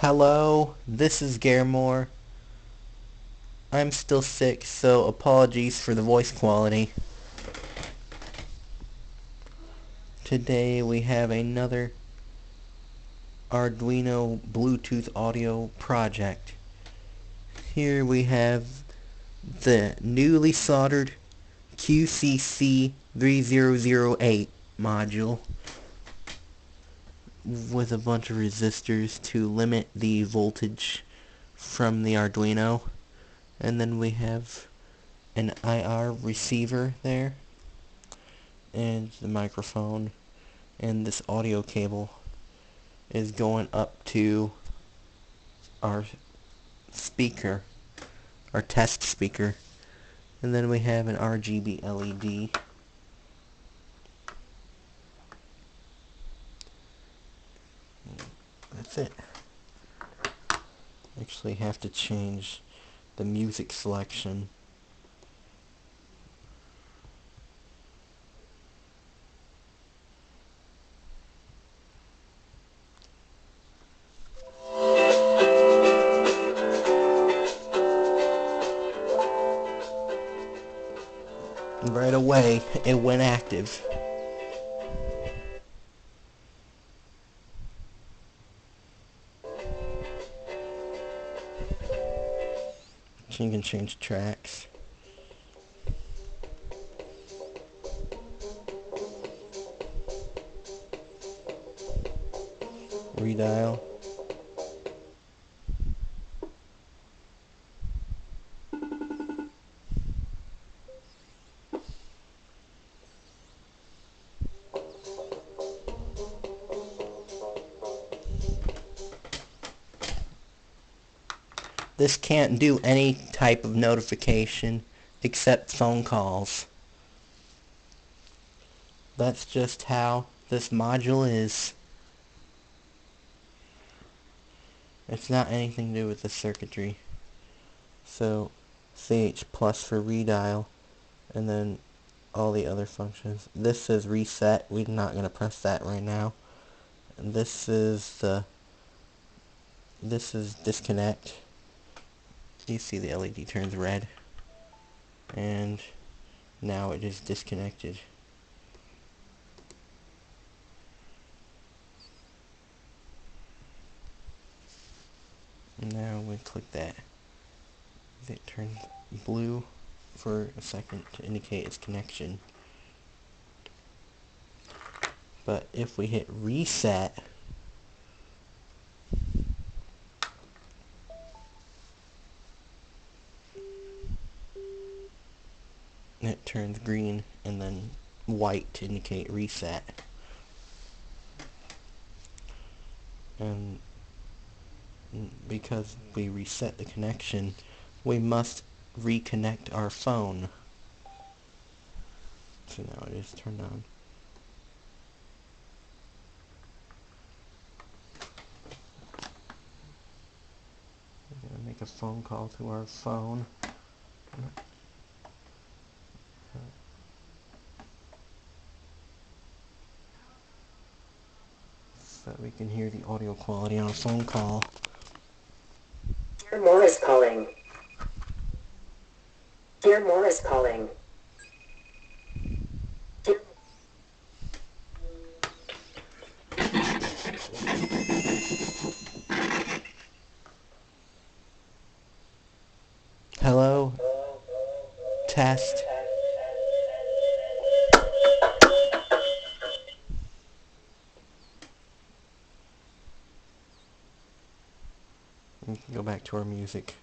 Hello, this is Garamore. I'm still sick, so apologies for the voice quality. Today we have another Arduino Bluetooth audio project. Here we have the newly soldered QCC3008 module with a bunch of resistors to limit the voltage from the Arduino. And then we have an IR receiver there, and the microphone, and this audio cable is going up to our speaker, our test speaker. And then we have an RGB LED. That's it. Actually have to change the music selection. Right away, it went active. So you can change tracks. Redial. This can't do any type of notification except phone calls. That's just how this module is. It's not anything to do with the circuitry. So CH plus for redial, and then all the other functions. This says reset. We're not going to press that right now. And this is disconnect. You see the LED turns red, and now it is disconnected. Now we click that. It turns blue for a second to indicate its connection. But if we hit reset, it turns green and then white to indicate reset. And because we reset the connection, we must reconnect our phone. So now it is turned on. We're going to make a phone call to our phone. So that we can hear the audio quality on a phone call. Dear Morris calling. Dear Morris calling. Dear Hello? Test. We can go back to our music.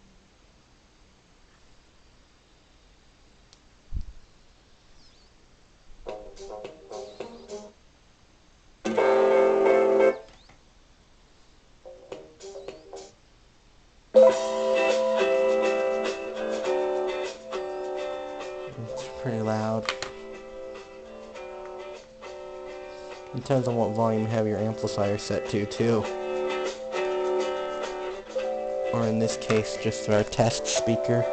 It's pretty loud. It depends on what volume you have your amplifier set to, too. Or in this case, just our test speaker.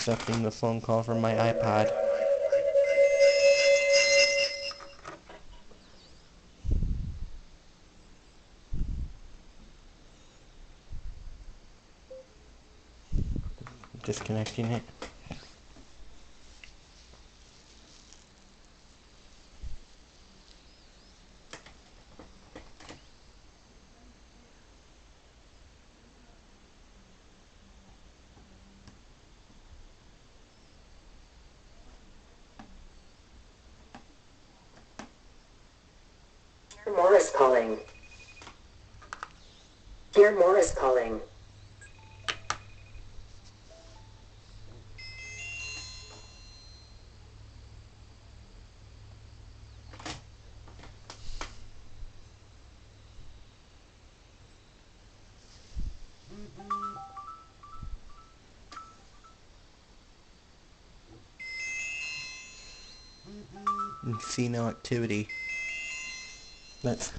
accepting the phone call from my iPod. Disconnecting it. Dear Morris calling. Dear Morris calling. And see no activity. That's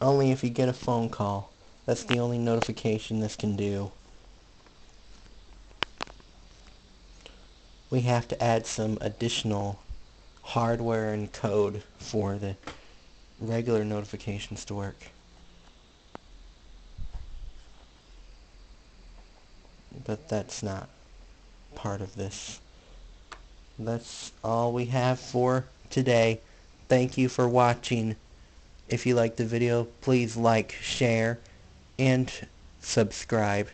only if you get a phone call. That's the only notification this can do. We have to add some additional hardware and code for the regular notifications to work. But that's not part of this. That's all we have for today. Thank you for watching. If you liked the video, please like, share, and subscribe.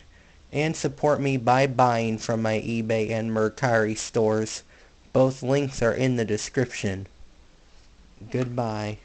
And support me by buying from my eBay and Mercari stores. Both links are in the description. Goodbye.